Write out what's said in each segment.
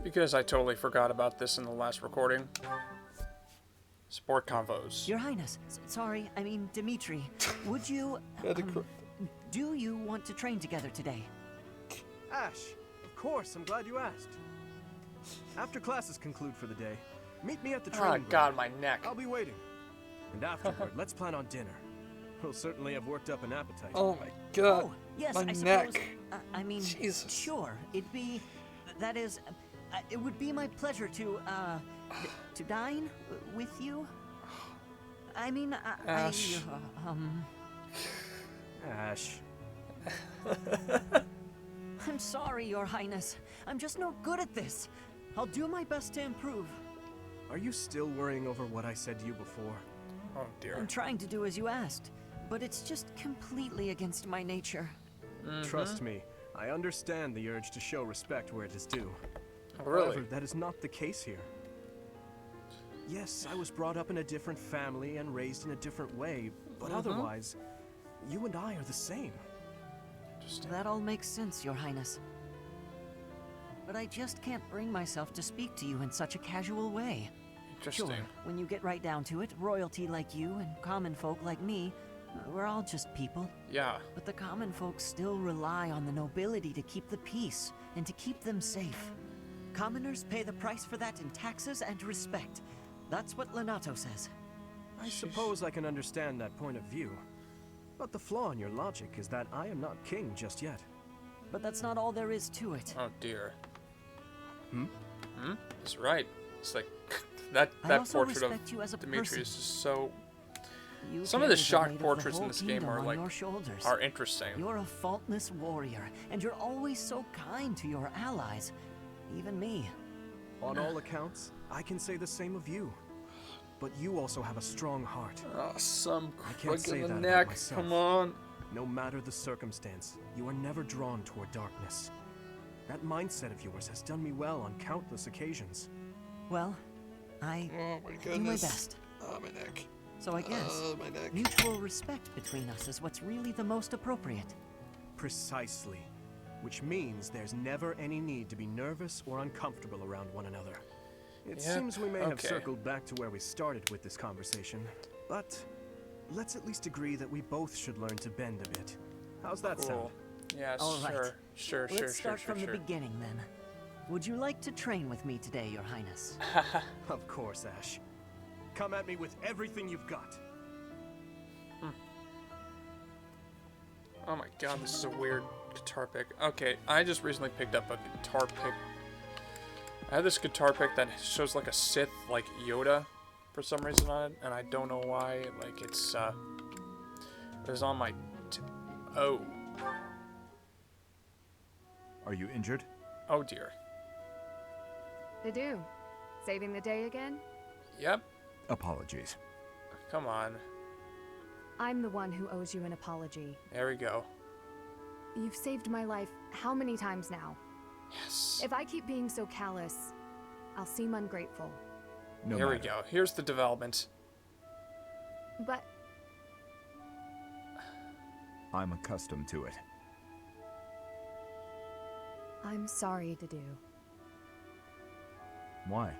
Because I totally forgot about this in the last recording. Sport convos. Your Highness, sorry, I mean Dimitri. Would you, do you want to train together today? Ash, of course, I'm glad you asked. After classes conclude for the day, meet me at the training Oh god, my neck. I'll be waiting. And afterward, let's plan on dinner. We'll certainly have worked up an appetite. Oh my god. Oh, yes, my I neck. suppose. I mean, Jesus. Sure, that is, it would be my pleasure to dine with you. I mean, Ash. Ash. I'm sorry, Your Highness. I'm just no good at this. I'll do my best to improve. Are you still worrying over what I said to you before? Oh dear. I'm trying to do as you asked, but it's just completely against my nature. Trust me, I understand the urge to show respect where it is due. Oh, really? However, that is not the case here. Yes, I was brought up in a different family and raised in a different way, but otherwise, you and I are the same. That all makes sense, Your Highness. But I just can't bring myself to speak to you in such a casual way. Interesting. Sure, when you get right down to it, royalty like you and common folk like me, we're all just people. Yeah. But the common folk still rely on the nobility to keep the peace and to keep them safe. Commoners pay the price for that in taxes and respect. That's what Lenato says. I suppose I can understand that point of view. But the flaw in your logic is that I am not king just yet. But that's not all there is to it. Oh dear. Hmm? That's right. It's like that I also portrait respect of you as a Demetrius person. is so. You Some of the carry shock weight of portraits in whole this game kingdom are on like your shoulders. are interesting. You're a faultless warrior, and you're always so kind to your allies, even me. On all accounts, I can say the same of you. But you also have a strong heart. Some I can't crook say in the that about neck. myself. Come on. No matter the circumstance, you are never drawn toward darkness. That mindset of yours has done me well on countless occasions. Well, I Oh my do my best. Oh my neck. So I guess my neck. mutual respect between us is what's really the most appropriate. Precisely. Which means there's never any need to be nervous or uncomfortable around one another. It Yep, seems we may have okay. circled back to where we started with this conversation, but let's at least agree that we both should learn to bend a bit. How's that sound? Cool. Yes, All right. sure. Let's start from the beginning then. Would you like to train with me today, Your Highness? Of course, Ash. Come at me with everything you've got. Oh my god, this is a weird guitar pick. Okay, I just recently picked up a guitar pick. I have this guitar pick that shows like a Sith, like Yoda, for some reason on it, and I don't know why. Like it was on my. Oh. Are you injured? Oh dear. They saving the day again? Yep. Apologies. Come on. I'm the one who owes you an apology. There we go. You've saved my life how many times now? Yes. If I keep being so callous, I'll seem ungrateful. No Here we matter. go. Here's the development. But I'm accustomed to it. I'm sorry to do. Why?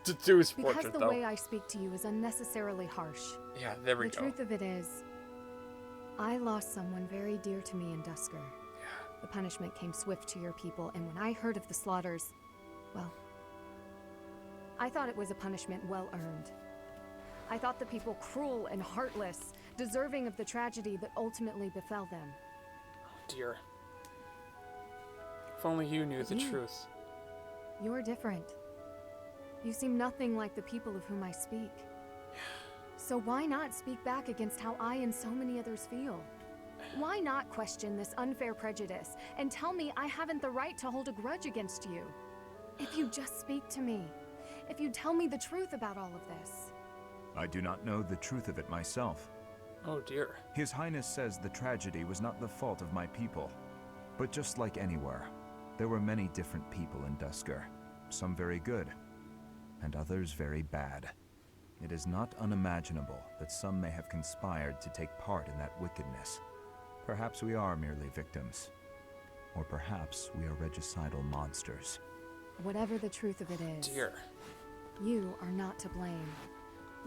To do his Because portrait, the though. way I speak to you is unnecessarily harsh. Yeah, there we The go. truth of it is, I lost someone very dear to me in Dusker. Yeah. The punishment came swift to your people, and when I heard of the slaughters, well, I thought it was a punishment well earned. I thought the people cruel and heartless, deserving of the tragedy that ultimately befell them. Oh dear. If only you knew the You. truth. You're different. You seem nothing like the people of whom I speak. So why not speak back against how I and so many others feel? Why not question this unfair prejudice and tell me I haven't the right to hold a grudge against you? If you just speak to me, if you tell me the truth about all of this. I do not know the truth of it myself. Oh dear. His Highness says the tragedy was not the fault of my people. But just like anywhere, there were many different people in Dusker. Some very good, and others very bad. It is not unimaginable that some may have conspired to take part in that wickedness. Perhaps we are merely victims. Or perhaps we are regicidal monsters. Whatever the truth of it is, Dear. you are not to blame.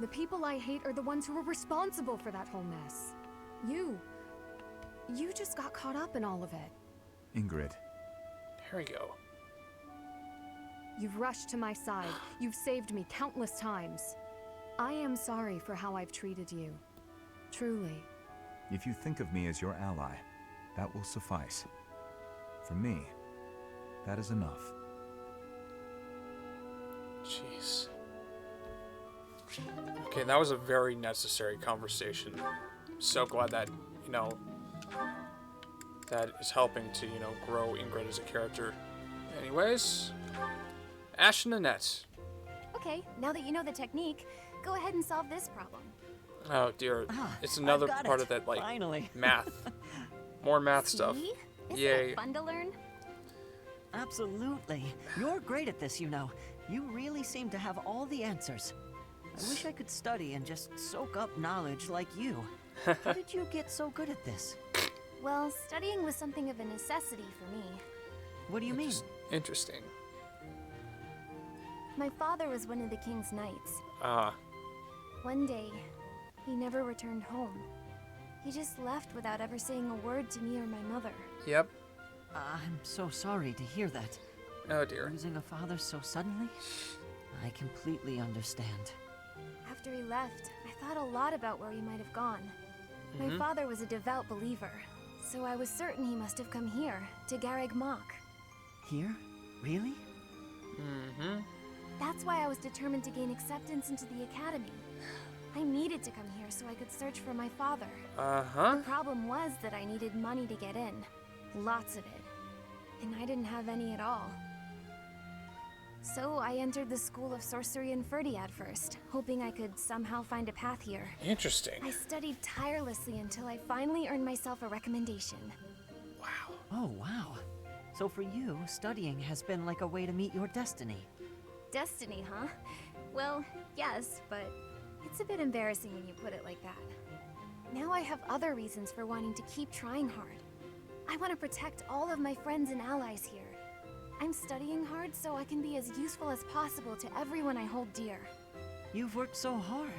The people I hate are the ones who are responsible for that whole mess. You just got caught up in all of it. Ingrid, Here we go. You've rushed to my side. You've saved me countless times. I am sorry for how I've treated you. Truly. if you think of me as your ally, that will suffice. For me, that is enough. Jeez. Okay, that was a very necessary conversation. So glad that, you know, that is helping to, you know, grow Ingrid as a character. Anyways, Ash and Annette. Okay, now that you know the technique, go ahead and solve this problem. Oh dear, it's another I've got part it. of that, like, Finally. math. More math stuff. See? Isn't Yay. it fun to learn? Absolutely. You're great at this, you know. You really seem to have all the answers. I wish I could study and just soak up knowledge like you. How did you get so good at this? Well, studying was something of a necessity for me. What do you mean? Interesting. My father was one of the king's knights. Ah, One day, he never returned home. He just left without ever saying a word to me or my mother. yep. I'm so sorry to hear that. Oh dear. Losing a father so suddenly? I completely understand. After he left, I thought a lot about where he might have gone. My father was a devout believer, so I was certain he must have come here, to Garreg Mach. Here? Really? Mm-hmm. That's why I was determined to gain acceptance into the academy. I needed to come here so I could search for my father. Uh-huh. The problem was that I needed money to get in. Lots of it. And I didn't have any at all. So I entered the School of Sorcery in Ferdiad first, hoping I could somehow find a path here. Interesting. I studied tirelessly until I finally earned myself a recommendation. Wow. Oh, wow. So for you, studying has been like a way to meet your destiny. Destiny, huh? Well, yes, but it's a bit embarrassing when you put it like that. Now I have other reasons for wanting to keep trying hard. I want to protect all of my friends and allies here. I'm studying hard so I can be as useful as possible to everyone I hold dear. You've worked so hard.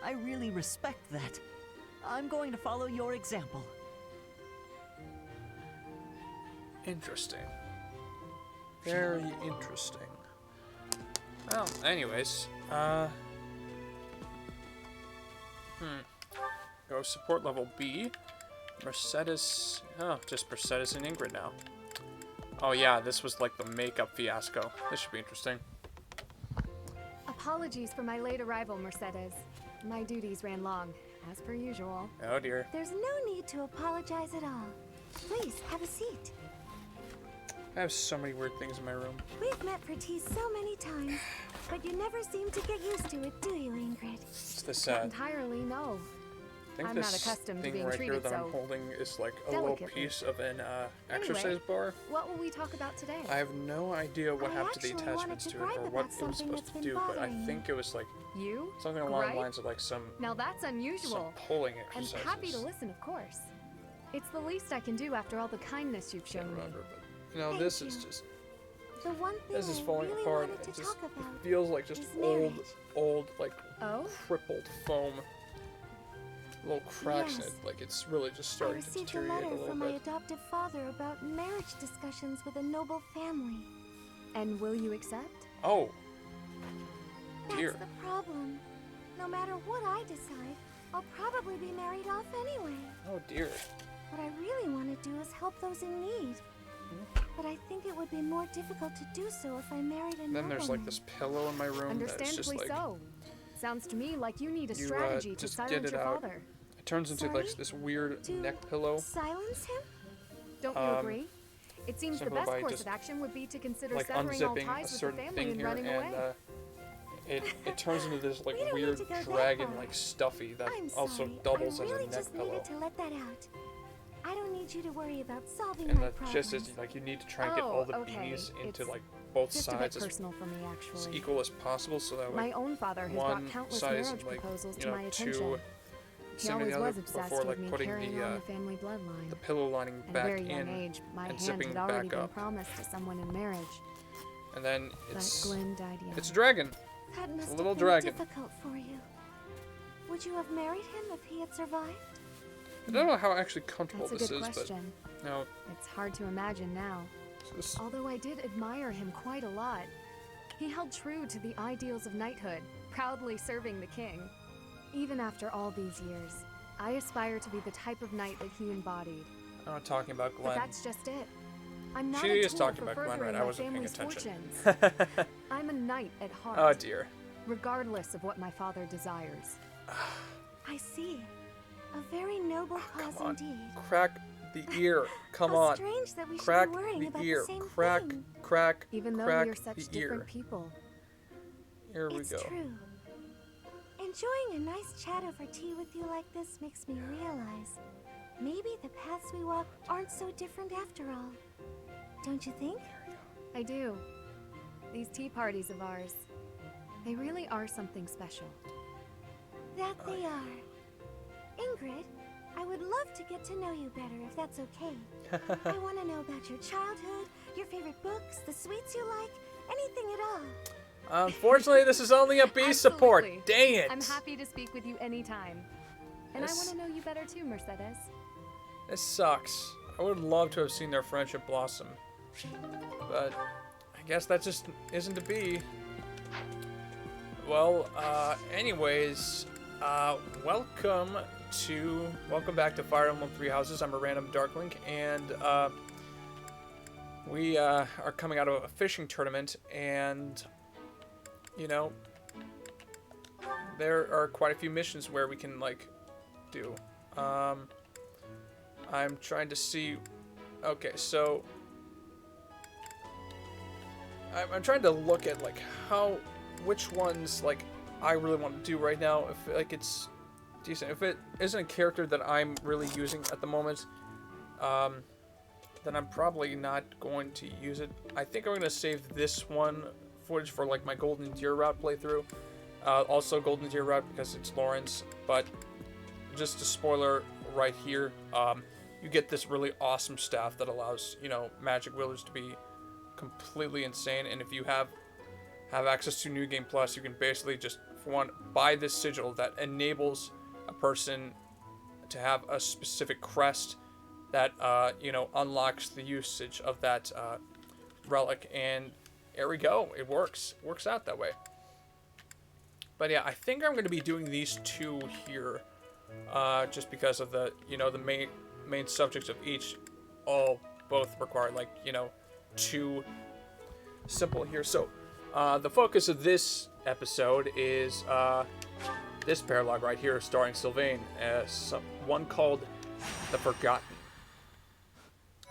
I really respect that. I'm going to follow your example. Interesting. Very interesting. Well, anyways, Go support level B. Mercedes. Oh, just Mercedes and Ingrid now. Oh yeah, this was like the makeup fiasco. This should be interesting. Apologies for my late arrival, Mercedes. My duties ran long, as per usual. Oh dear. There's no need to apologize at all. Please, have a seat. I have so many weird things in my room. We've met for tea so many times, but you never seem to get used to it, do you, Ingrid? It's this, Not entirely, no. I think I'm this not accustomed to thing being right here treated that I'm so holding is like a little delicately. piece of an exercise bar. What will we talk about today? I have no idea what I happened to the actually wanted attachments to to it gripe or about what it was something supposed that's to been do, but I bothering think it was like You? something along the Gripe? lines of like some Now that's unusual. pulling I'm exercises. happy to listen, of course. It's the least I can do after all the kindness you've Can't shown me. remember, but you know, Thank this is you. just The one thing this is I falling really apart. wanted to It just talk about feels like just is old, marriage. old like Oh? crippled foam. Little cracks in Yes. it, like it's really just I starting to received a deteriorate a letter little from my bit. adoptive father about marriage discussions with a noble family. And will you accept? Oh, That's dear. the problem. No matter what I decide, I'll probably be married off anyway. Oh dear. What I really want to do is help those in need. But I think it would be more difficult to do so if I married a Then there's like nobleman. this pillow in my room that's just Understandably like so. Sounds to me like you need a You, strategy to just silence get it your out. father. it turns into like Sorry? this weird To neck pillow. silence him? Don't you agree? It seems the simply best by course just, of action would be to consider Like severing all unzipping a ties with the certain family thing and here, running and away. it turns into this like We don't need weird to go that dragon far. like stuffy that I'm also sorry. doubles I as really a neck just pillow. needed to let that out. I don't need you to worry about solving And my that problems. just is like you need to try and get Oh, all the okay. beanies into It's like both Just a bit sides as personal for me, actually. equal as possible, so that My way own father has one brought countless side is marriage like proposals you to know my attention. He same as always the was other obsessed before, with like me putting carrying on the the family bloodline. pillow lining At a back very young in age, my and hand zipping had already back been up. promised to someone in marriage. And then But it's Glenn died young. a dragon. That must little have been dragon. difficult for you. Would you have married him if he had survived? I don't know how actually comfortable That's a this good is, question. but no, It's hard to imagine now. it's just, Although I did admire him quite a lot. He held true to the ideals of knighthood, proudly serving the king. Even after all these years, I aspire to be the type of knight that he embodied. I'm not talking about But Glenn. that's just it. I'm not She a is tool talking for about Glenn, furthering right? I my wasn't paying family's attention. fortunes. I'm a knight at heart, Oh dear. regardless of what my father desires. I see. A very noble cause Come on. indeed. Crack the ear. Come How on. strange that we should Crack be worrying the about ear. the same Crack, thing. crack, Even though crack we are such the different ear. people. Here we It's go. true. Enjoying a nice chat over tea with you like this makes me realize maybe the paths we walk aren't so different after all. Don't you think? I do. These tea parties of ours, they really are something special. That they are. Ingrid, I would love to get to know you better if that's okay. I want to know about your childhood, your favorite books, the sweets you like, anything at all. Unfortunately, this is only a B support. Absolutely. Dang it. I'm happy to speak with you anytime. And I want to know you better too, Mercedes. This sucks. I would love to have seen their friendship blossom. But I guess that just isn't to be. Well, anyways, welcome back to Fire Emblem Three Houses. I'm a random Darklink, and we are coming out of a fishing tournament, and you know, there are quite a few missions where we can like do. I'm trying to see. Okay, so I'm trying to look at like which ones like I really want to do right now. If like it's decent, if it isn't a character that I'm really using at the moment, then I'm probably not going to use it. I think I'm going to save this one footage for like my Golden Deer route playthrough. Also Golden Deer route because it's Lawrence, but just a spoiler right here, you get this really awesome staff that allows, you know, magic wielders to be completely insane, and if you have access to New Game Plus, you can basically just, for one, buy this sigil that enables a person to have a specific crest that, you know, unlocks the usage of that relic, and there we go. It works. It works out that way. But yeah, I think I'm going to be doing these two here, just because of the, you know, the main subjects of each both require, like, you know, two simple here. So the focus of this episode is this paralog right here, starring Sylvain, as one called The Forgotten.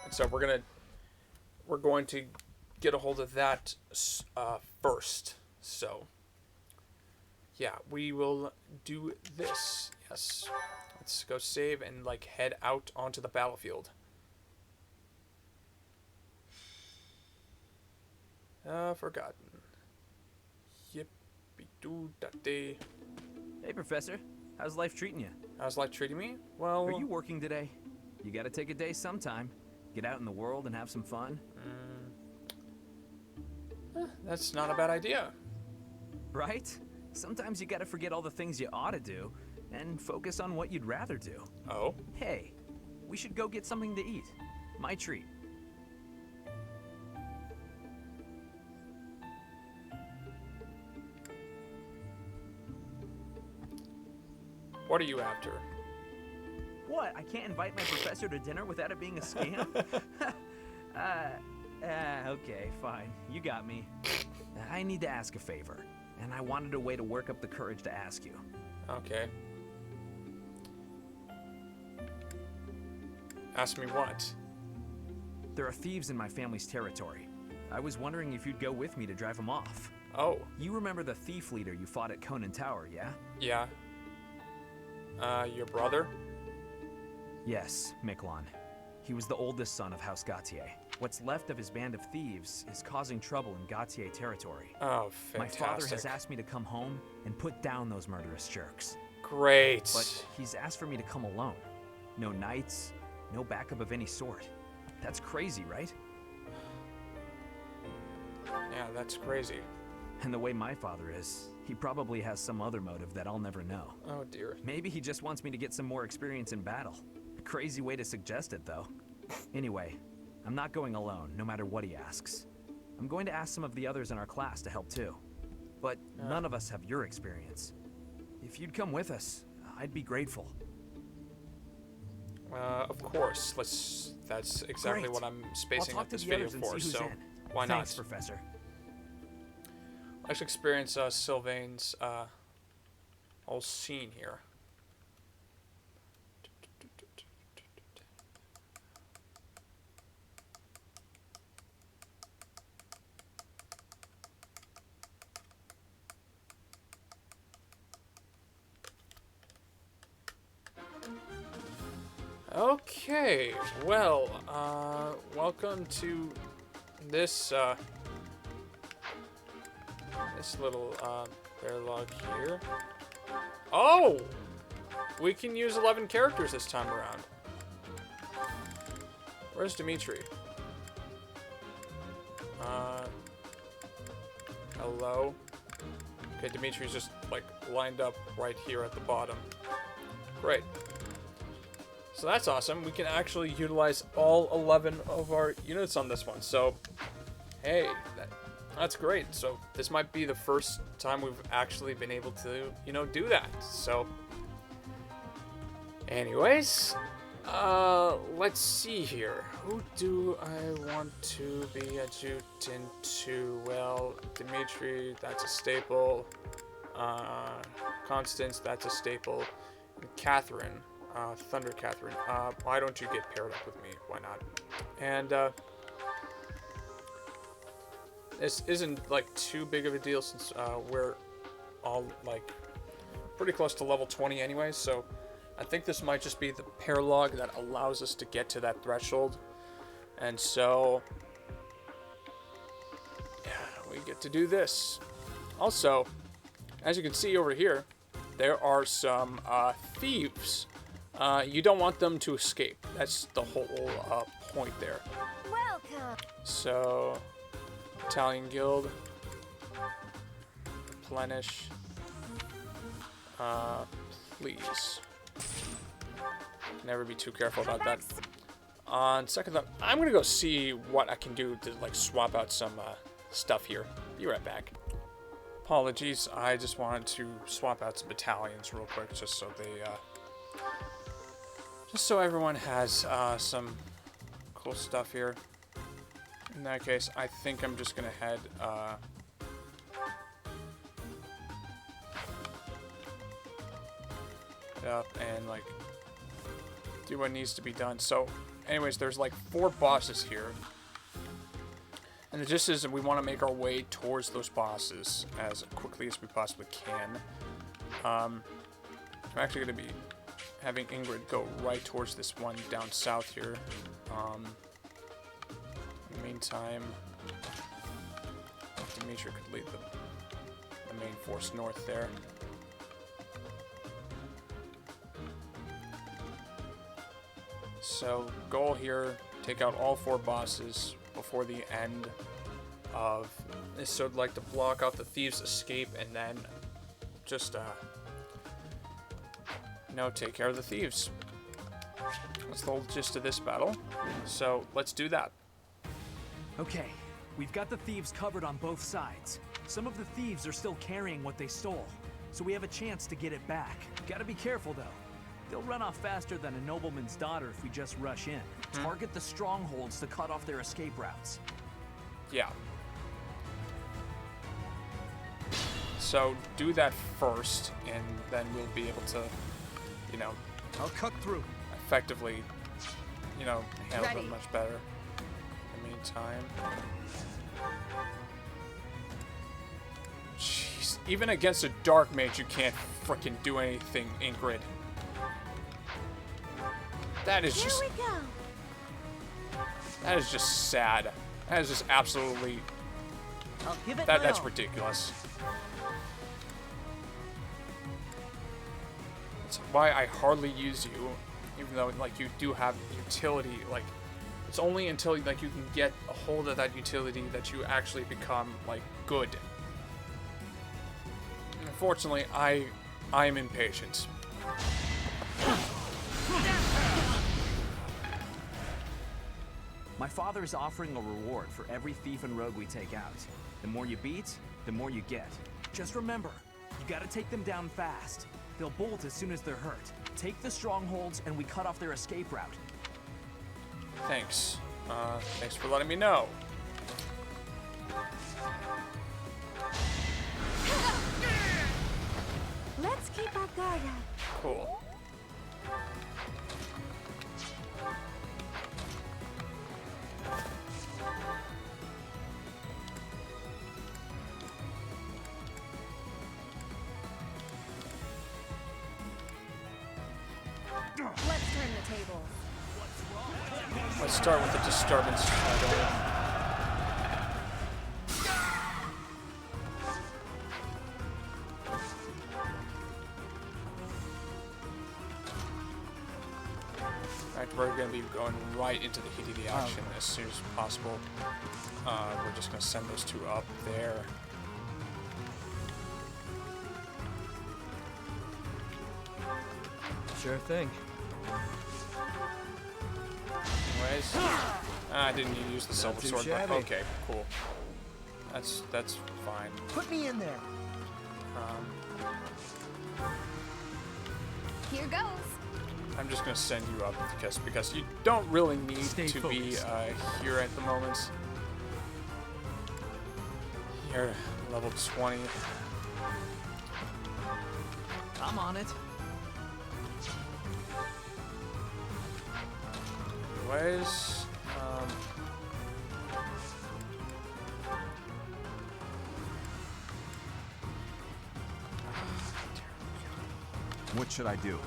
And so we're going to get a hold of that first. So yeah, we will do this. Yes, let's go save and like head out onto the battlefield. Forgotten. Yippee-doo-da-day. Hey, Professor. How's life treating you? How's life treating me? Well, Are you working today? You gotta take a day sometime. Get out in the world and have some fun. that's not a bad idea. Right? Sometimes you gotta forget all the things you ought to do and focus on what you'd rather do. Oh? Hey, we should go get something to eat. My treat. What are you after? What? I can't invite my professor to dinner without it being a scam? Okay, fine. You got me. I need to ask a favor, and I wanted a way to work up the courage to ask you. Okay. Ask me what? There are thieves in my family's territory. I was wondering if you'd go with me to drive them off. Oh, You remember the thief leader you fought at Conan Tower, yeah? yeah. Your brother? Yes, Miklon. He was the oldest son of House Gautier. What's left of his band of thieves is causing trouble in Gautier territory. Oh, My fantastic. father has asked me to come home and put down those murderous jerks. Great. But he's asked for me to come alone. No knights, no backup of any sort. That's crazy, right? Yeah, that's crazy. And the way my father is, he probably has some other motive that I'll never know. Oh dear. Maybe he just wants me to get some more experience in battle. A crazy way to suggest it, though. Anyway, I'm not going alone, no matter what he asks. I'm going to ask some of the others in our class to help too. But none of us have your experience. If you'd come with us, I'd be grateful. Of course. That's exactly Great. what I'm I'll spacing talk up to this the video others and for, see who's so in. why Thanks, not? Professor. Let's experience Sylvain's whole scene here. Okay, well, welcome to this, this little, log here. Oh! We can use 11 characters this time around. Where's Dimitri? Hello? Okay, Dimitri's just, like, lined up right here at the bottom. Great. So that's awesome. We can actually utilize all 11 of our units on this one. So, hey, that's great. So this might be the first time we've actually been able to, do that. So, anyways, let's see here. Who do I want to be adjutant to? Well, Dimitri, that's a staple. Constance, that's a staple. And Catherine. Thunder Catherine, why don't you get paired up with me? Why not? And, this isn't, like, too big of a deal since, we're all, like, pretty close to level 20 anyways, so I think this might just be the pair log that allows us to get to that threshold. And so, yeah, we get to do this. Also, as you can see over here, there are some, thieves. You don't want them to escape. That's the whole point there. Welcome. So, Italian Guild, replenish, please. Never be too careful about that. On second thought, I'm gonna go see what I can do to like swap out some stuff here. Be right back. Apologies, I just wanted to swap out some battalions real quick, just so they. Just so everyone has some cool stuff here. In that case, I think I'm just gonna head up and like do what needs to be done. So, anyways, there's like 4 bosses here, and the gist is that we want to make our way towards those bosses as quickly as we possibly can. I'm actually gonna be having Ingrid go right towards this one down south here. In the meantime, Dimitri could lead the main force north there. So, goal here, take out all 4 bosses before the end of this. So I'd like to block out the thieves' escape and then just, take care of the thieves. That's the whole gist of this battle. So, let's do that. Okay, we've got the thieves covered on both sides. Some of the thieves are still carrying what they stole, so we have a chance to get it back. Gotta be careful, though. They'll run off faster than a nobleman's daughter if we just rush in. Target the strongholds to cut off their escape routes. Yeah. So, do that first, and then we'll be able to, I'll cut through. effectively, handle them much better. In the meantime. Jeez, even against a dark mage, you can't frickin' do anything, Ingrid. That is just. Here we go. That is just sad. That is just absolutely. I'll give it That's my all. ridiculous. It's why I hardly use you, even though like you do have utility. Like, it's only until like you can get a hold of that utility that you actually become like good. And unfortunately, I am impatient. My father is offering a reward for every thief and rogue we take out. The more you beat, the more you get. Just remember, you gotta take them down fast. They'll bolt as soon as they're hurt. Take the strongholds and we cut off their escape route. Thanks. Thanks for letting me know. Let's keep our guard up. Cool. Let's turn the tables. Let's start with the disturbance. Alright, we're going to be going right into the heat of the action as soon as possible. We're just going to send those two up there. Sure thing. Anyways, I didn't need to use the silver too sword, but shabby. okay, cool. That's fine. Put me in there. Here goes. I'm just gonna send you up because you don't really need Stay to be focused. here at the moment. You're level 20. I'm on it. Anyways, What should I do?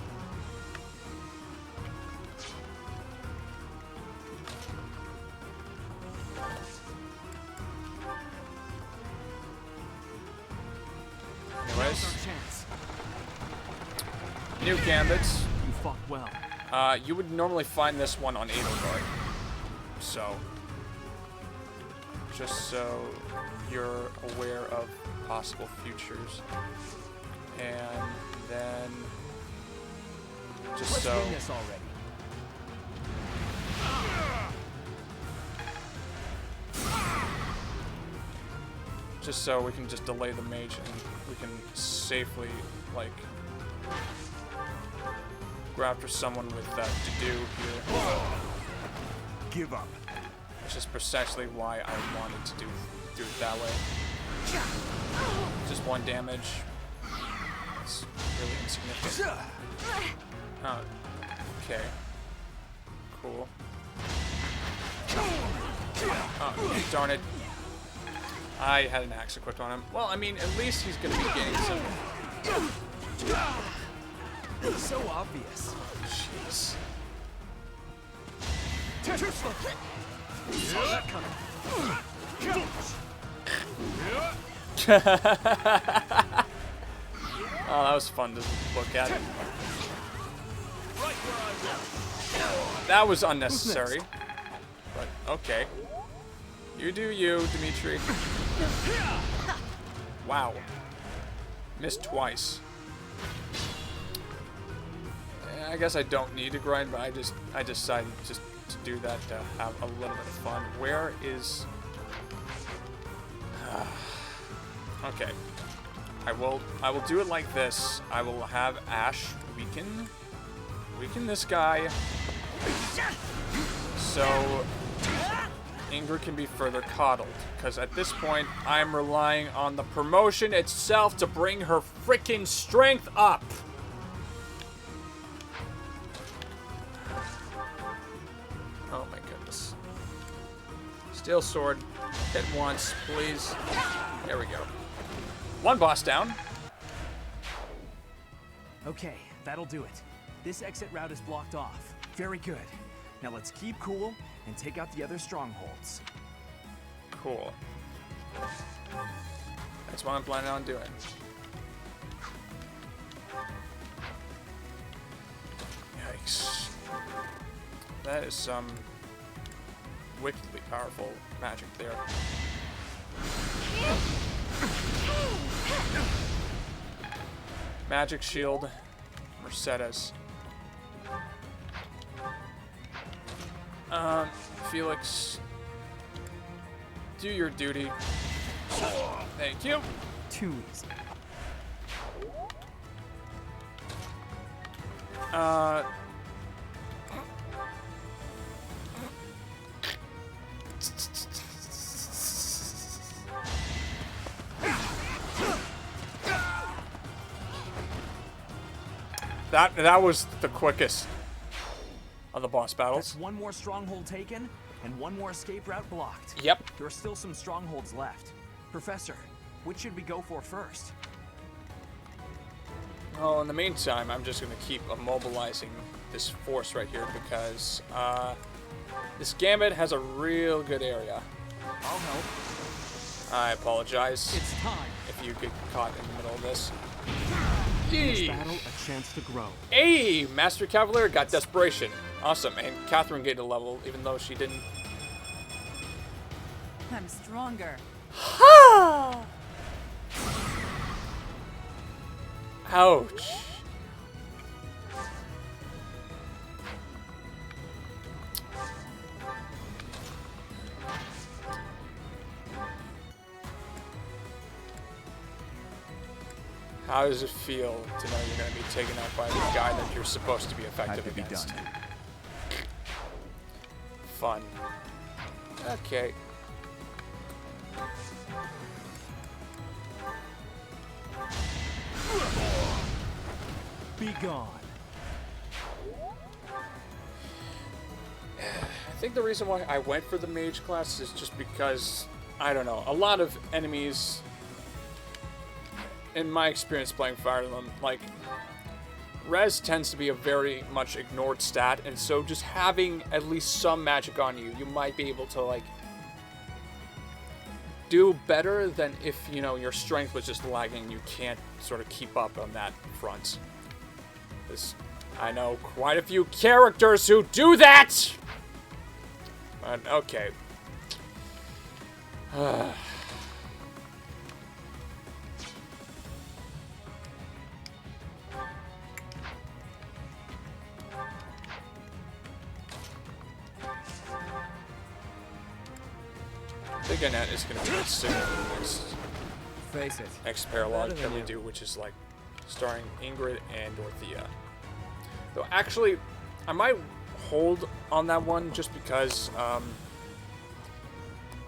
anyways, Our chance. new gambits. You fought well. You would normally find this one on Edelgard. So, just so you're aware of possible futures. And then, just Let's so... win this already. Just so we can just delay the mage and we can safely, like, go after someone with that to-do here. Give up. Which is precisely why I wanted to do it that way. Just one damage. It's really insignificant. Oh, okay. Cool. Oh, darn it. I had an axe equipped on him. Well, I mean, at least he's gonna be gaining some... So obvious. Jeez. Saw that coming. Oh, that was fun to look at. That was unnecessary. But, okay. You do you, Dimitri. Wow. Missed twice. I guess I don't need to grind, but I decided just to do that to have a little bit of fun. Where is... Okay. I will do it like this. I will have Ash weaken this guy. So Ingrid can be further coddled. Because at this point, I'm relying on the promotion itself to bring her freaking strength up. Oh my goodness. Steel sword. Hit once, please. There we go. One boss down. Okay, that'll do it. This exit route is blocked off. Very good. Now let's keep cool and take out the other strongholds. Cool. That's what I'm planning on doing. Yikes. That is some wickedly powerful magic there. Magic shield, Mercedes. Felix, do your duty. Thank you. Too easy. That was the quickest of the boss battles. That's one more stronghold taken, and one more escape route blocked. Yep. There are still some strongholds left. Professor, which should we go for first? Well, in the meantime, I'm just going to keep immobilizing this force right here because this gambit has a real good area. I'll help. I apologize It's time. if you get caught in the middle of this. This Yee. battle, a chance to grow. Hey, Master Cavalier got desperation. Awesome, and Catherine gained a level, even though she didn't. I'm stronger. Ouch. How does it feel to know you're going to be taken out by the guy that you're supposed to be effective Had to be against? done. Fun. Okay. Be gone. I think the reason why I went for the mage class is just because, I don't know, a lot of enemies, in my experience playing Fire Emblem, like, res tends to be a very much ignored stat, and so just having at least some magic on you, you might be able to, like, do better than if, you know, your strength was just lagging and you can't sort of keep up on that front. I know quite a few characters who do that! But, okay. I think Annette is going to be soon in the Face it. next parallel Better than that we you. do, which is like starring Ingrid and Dorothea. Though actually, I might hold on that one just because, I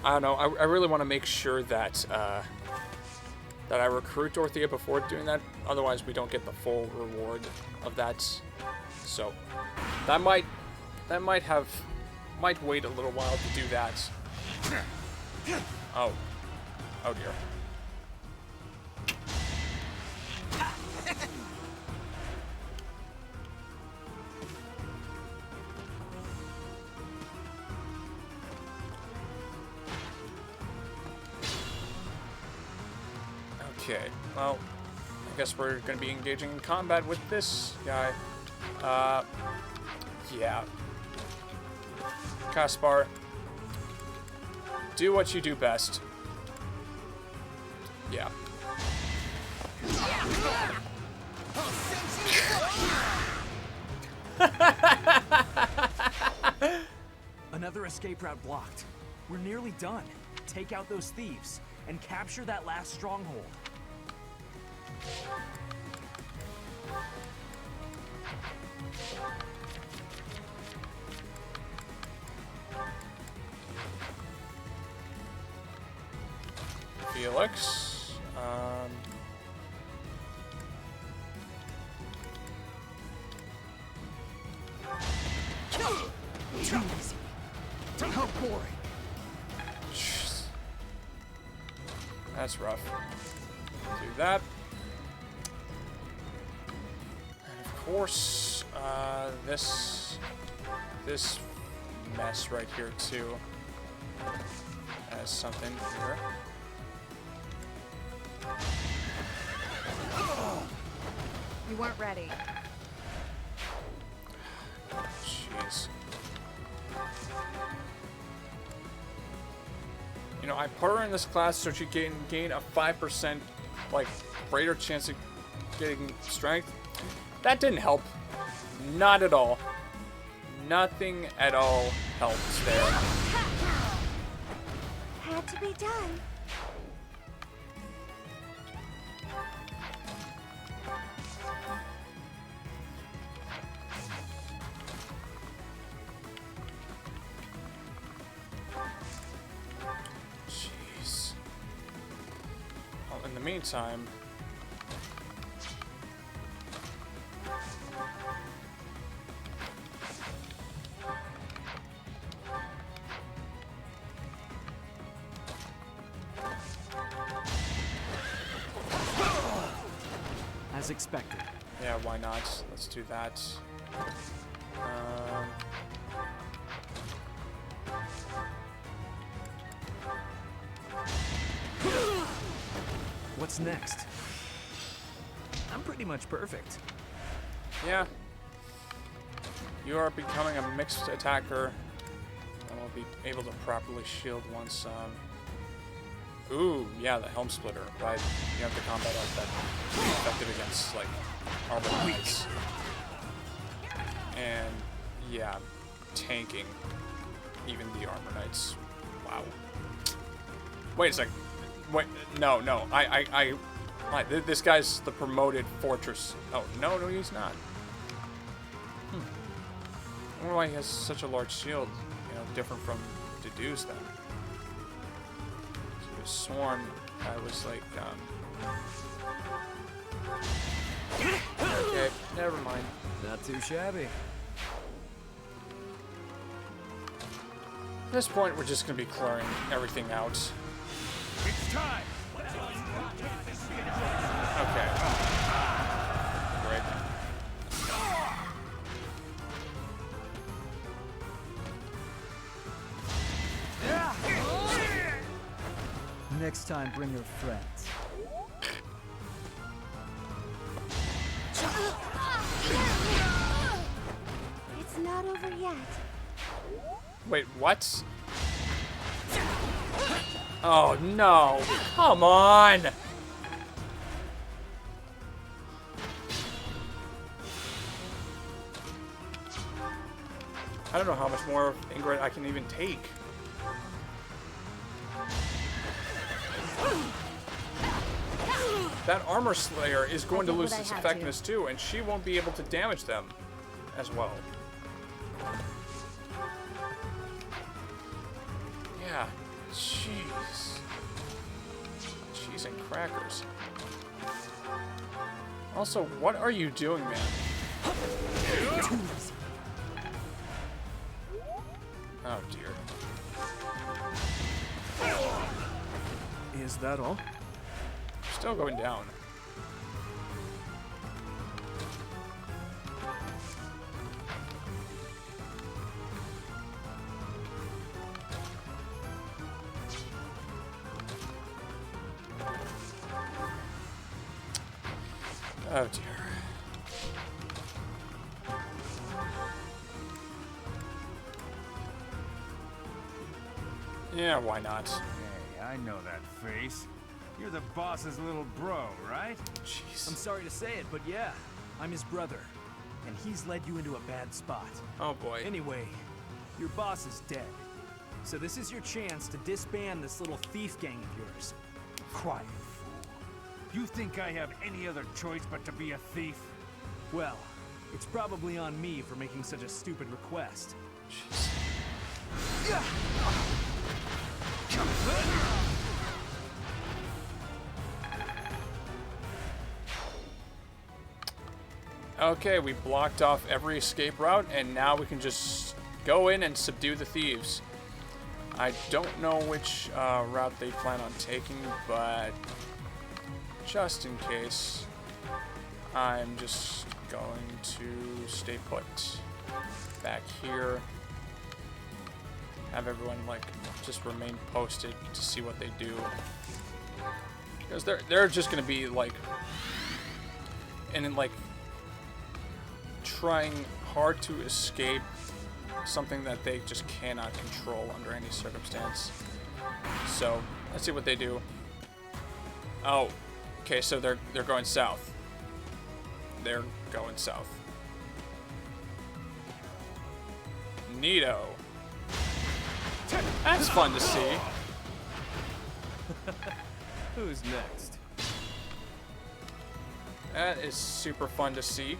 don't know, I really want to make sure that, that I recruit Dorothea before doing that. Otherwise, we don't get the full reward of that. So, that might wait a little while to do that. Oh. Oh dear. Okay, well, I guess we're gonna be engaging in combat with this guy. Yeah. Kaspar, do what you do best. Yeah. Another escape route blocked. We're nearly done. Take out those thieves and capture that last stronghold. Felix. Too easy. How boring. Jeez. That's rough. Do that. And of course, this mess right here too has something here. You weren't ready. You know, I put her in this class so she can gain a 5% like greater chance of getting strength. That didn't help. Not at all. Nothing at all helps there. Had to be done. Jeez. Well, in the meantime, As expected. yeah, why not? Let's do that. What's next? I'm pretty much perfect. Yeah. You are becoming a mixed attacker and will be able to properly shield once. Ooh, yeah, the helm splitter, right? You have to combat like that. Be effective against like armor knights. And yeah, tanking even the armor knights. Wow. Wait a sec. Wait, no. This guy's the promoted fortress. Oh, no, he's not. I wonder why he has such a large shield. You know, different from Dedue's then. I was sworn I was like, okay, never mind. Not too shabby. At this point, we're just gonna be clearing everything out. It's time. Okay. Great. Next time, bring your friends. It's not over yet. Wait, what? Oh no! Come on! I don't know how much more Ingrid I can even take. That armor slayer is going to lose its effectiveness too, and she won't be able to damage them as well. Yeah, jeez. Cheese and crackers. Also, what are you doing, man? Oh dear. Is that all? Still going down. Oh dear. Yeah, why not? Hey, I know that face. You're the boss's little bro, right? Jeez. I'm sorry to say it, but yeah, I'm his brother. And he's led you into a bad spot. Oh boy. Anyway, your boss is dead. So this is your chance to disband this little thief gang of yours. Quiet, fool. You think I have any other choice but to be a thief? Well, it's probably on me for making such a stupid request. Jeez. Okay, we blocked off every escape route, and now we can just go in and subdue the thieves. I don't know which route they plan on taking, but just in case, I'm just going to stay put back here. Have everyone like just remain posted to see what they do, because they're just gonna be like, and then like trying hard to escape something that they just cannot control under any circumstance. So let's see what they do. Oh, okay, so they're going south. They're going south. Neato. That's fun to see. Who's next? That is super fun to see.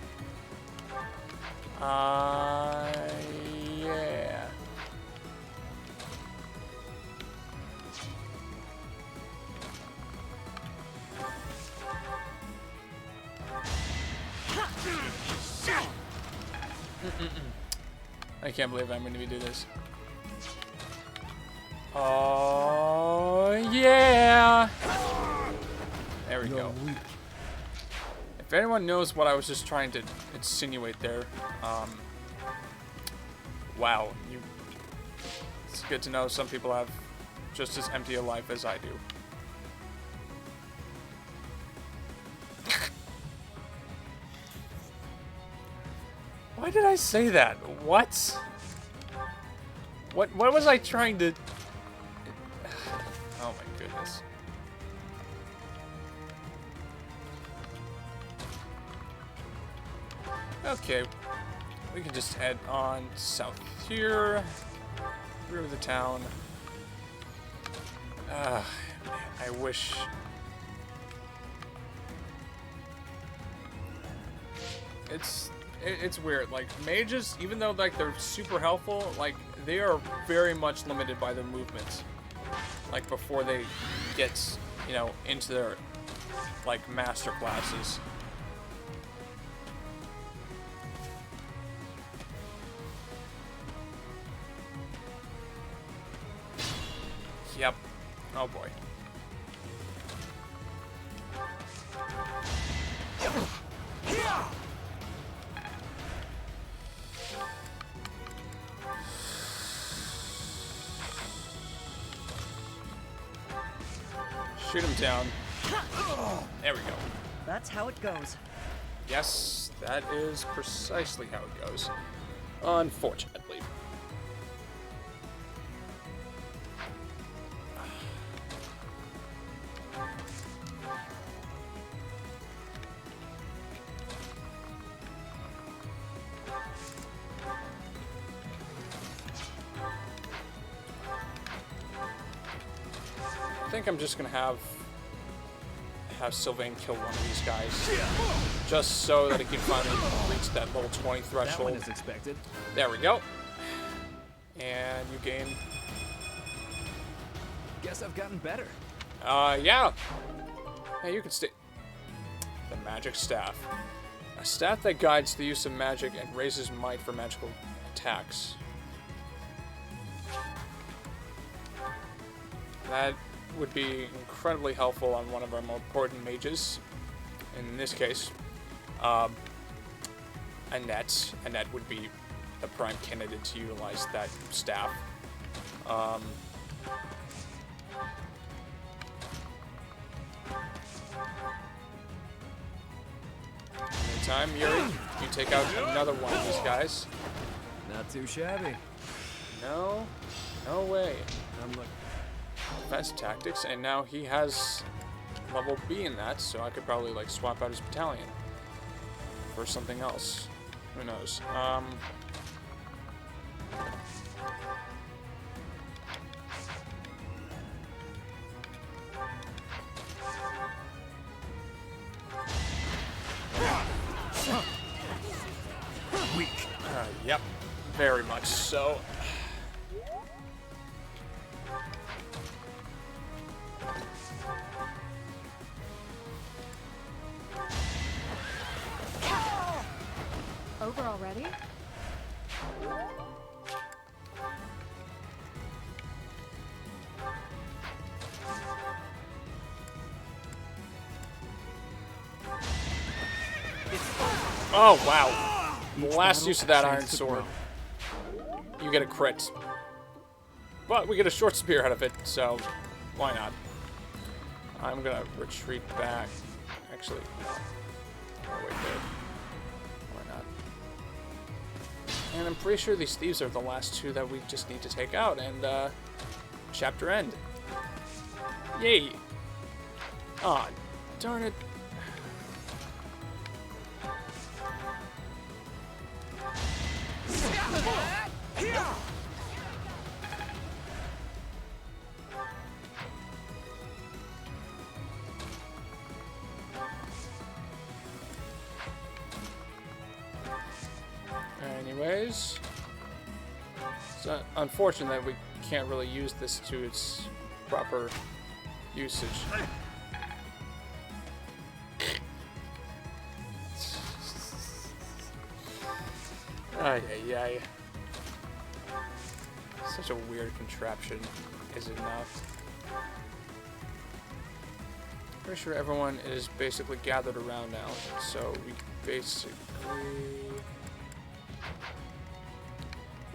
Yeah. I can't believe I'm going to do this. Oh, yeah! There we go. If anyone knows what I was just trying to insinuate there, wow. It's good to know some people have just as empty a life as I do. Why did I say that? What? What was I trying to... Oh my goodness. Okay, we can just head on south here, through the town. I wish... It's weird, like, mages, even though, like, they're super helpful, like, they are very much limited by their movements. Like, before they get, you know, into their, like, master classes. Yep. Oh, boy. Shoot him down. There we go. That's how it goes. Yes, that is precisely how it goes. Unfortunately. I think I'm just gonna have Sylvain kill one of these guys, just so that he can finally reach that level 20 threshold. That one is expected. There we go. And you gain. Guess I've gotten better. Yeah. Hey, you can stay. The magic staff. A staff that guides the use of magic and raises might for magical attacks. That would be incredibly helpful on one of our more important mages. In this case, Annette. Annette would be the prime candidate to utilize that staff. Meantime, Yuri, you take out another one of these guys. Not too shabby. No way. I'm like defense tactics, and now he has level B in that, so I could probably like swap out his battalion for something else. Who knows? Weak. Yep, very much so. Over already? Oh, wow. The last use of that iron sword. You get a crit. But we get a short spear out of it, so why not? I'm gonna retreat back. Actually, no. Oh, wait there. Why not? And I'm pretty sure these thieves are the last two that we just need to take out, and chapter end. Yay! Aw, darn it. Anyways, it's unfortunate that we can't really use this to its proper usage. Ay, ay, ay. Such a weird contraption, is it not? Pretty sure everyone is basically gathered around now, so we basically...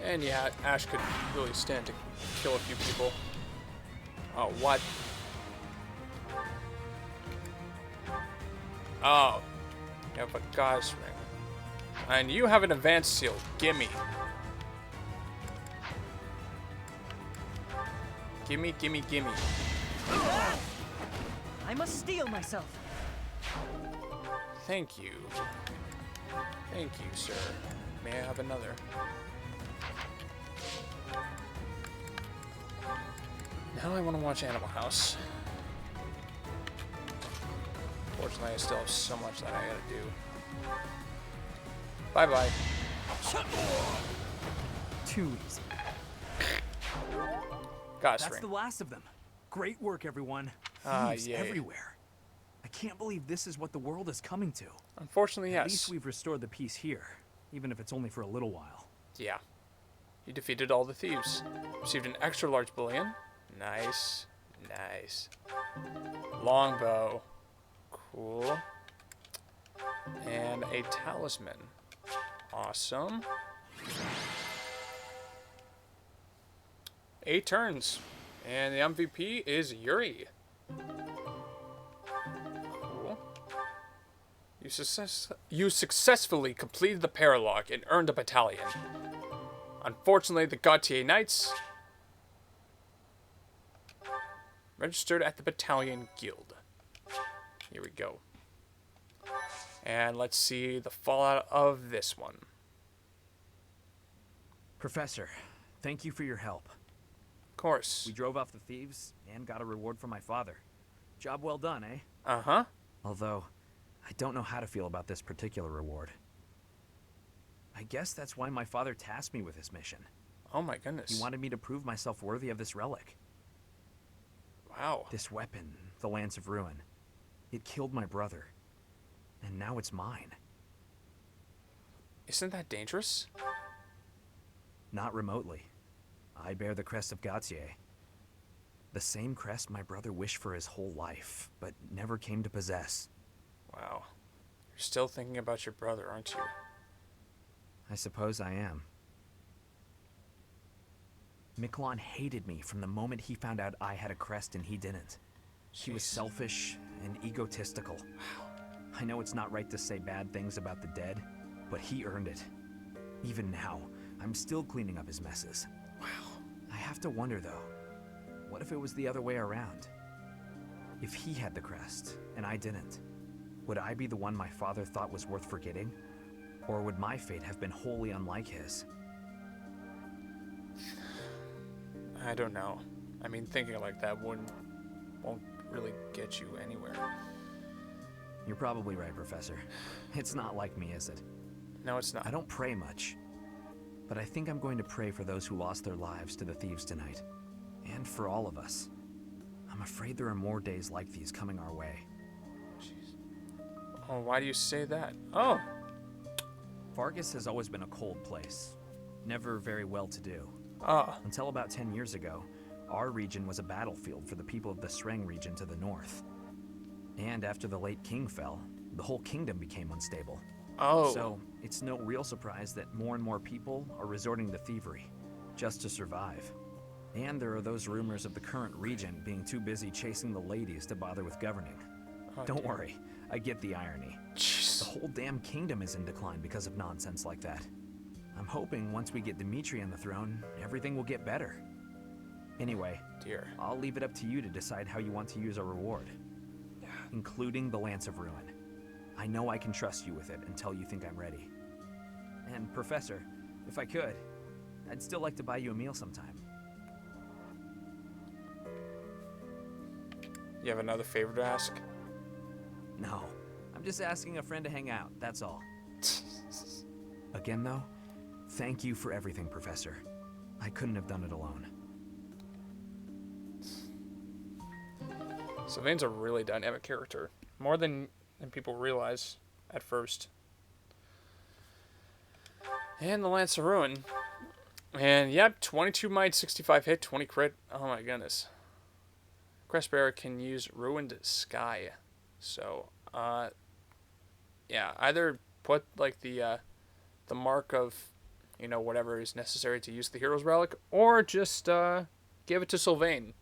And yeah, Ash could really stand to kill a few people. Oh, what? Oh. You have a God's ring. And you have an advanced seal. Gimme. Gimme, gimme, gimme. I must steel myself. Thank you. Thank you, sir. May I have another? Now I want to watch Animal House. Fortunately, I still have so much that I gotta do. Bye-bye. Too easy. God's That's ring. the last of them. Great work, everyone. Thieves Yay. everywhere. I can't believe this is what the world is coming to. Unfortunately, At yes. least we've restored the peace here, even if it's only for a little while. Yeah. You defeated all the thieves. Received an extra large bullion. Nice. Nice. Longbow. Cool. And a talisman. Awesome. 8 turns. And the MVP is Yuri. Cool. You successfully completed the paralog and earned a battalion. Unfortunately, the Gautier Knights registered at the Battalion Guild. Here we go. And let's see the fallout of this one. Professor, thank you for your help. Of course. We drove off the thieves and got a reward for my father. Job well done, eh? Uh-huh. Although, I don't know how to feel about this particular reward. I guess that's why my father tasked me with this mission. Oh my goodness. He wanted me to prove myself worthy of this relic. Wow. This weapon, the Lance of Ruin, it killed my brother. And now it's mine. Isn't that dangerous? Not remotely. I bear the crest of Gautier. The same crest my brother wished for his whole life, but never came to possess. Wow. You're still thinking about your brother, aren't you? I suppose I am. Miquelon hated me from the moment he found out I had a crest and he didn't. He was selfish and egotistical. I know it's not right to say bad things about the dead, but he earned it. Even now, I'm still cleaning up his messes. Wow. I have to wonder, though, what if it was the other way around? If he had the crest, and I didn't, would I be the one my father thought was worth forgetting? Or would my fate have been wholly unlike his? I don't know. I mean, thinking like that won't really get you anywhere. You're probably right, Professor. It's not like me, is it? No, it's not. I don't pray much, but I think I'm going to pray for those who lost their lives to the thieves tonight. And for all of us. I'm afraid there are more days like these coming our way. Jeez. Oh, why do you say that? Oh. Vargas has always been a cold place. Never very well-to-do. Ah. Until about 10 years ago, our region was a battlefield for the people of the Sreng region to the north. And after the late king fell, the whole kingdom became unstable. Oh. So, it's no real surprise that more and more people are resorting to thievery, just to survive. And there are those rumors of the current regent being too busy chasing the ladies to bother with governing. Oh, Don't dear. worry, I get the irony. Jeez. The whole damn kingdom is in decline because of nonsense like that. I'm hoping once we get Dimitri on the throne, everything will get better. Anyway, Dear. I'll leave it up to you to decide how you want to use our reward. Including the Lance of Ruin. I know I can trust you with it until you think I'm ready. And Professor, if I could, I'd still like to buy you a meal sometime. You have another favor to ask? No, I'm just asking a friend to hang out, that's all. Again though, thank you for everything, Professor. I couldn't have done it alone. Sylvain's a really dynamic character. More than people realize at first. And the Lance of Ruin. And yep, 22 might, 65 hit, 20 crit. Oh my goodness. Crestbearer can use Ruined Sky. So, yeah, either put like the mark of, you know, whatever is necessary to use the Hero's Relic, or just give it to Sylvain.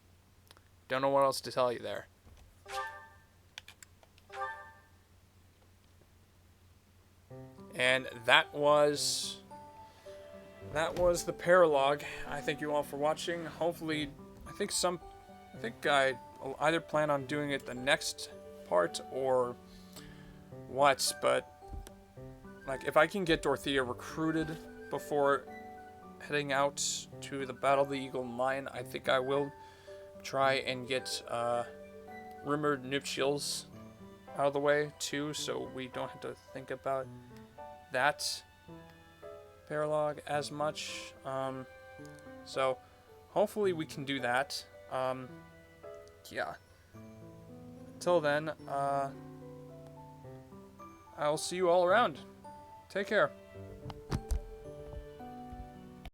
Don't know what else to tell you there. And that was the paralog. I thank you all for watching. Hopefully, I think I'll either plan on doing it the next part or what, but like if I can get Dorothea recruited before heading out to the Battle of the Eagle and Lion, I think I will try and get rumored nuptials out of the way too, so we don't have to think about that paralog as much. So hopefully we can do that. Yeah. Until then, I'll see you all around. Take care.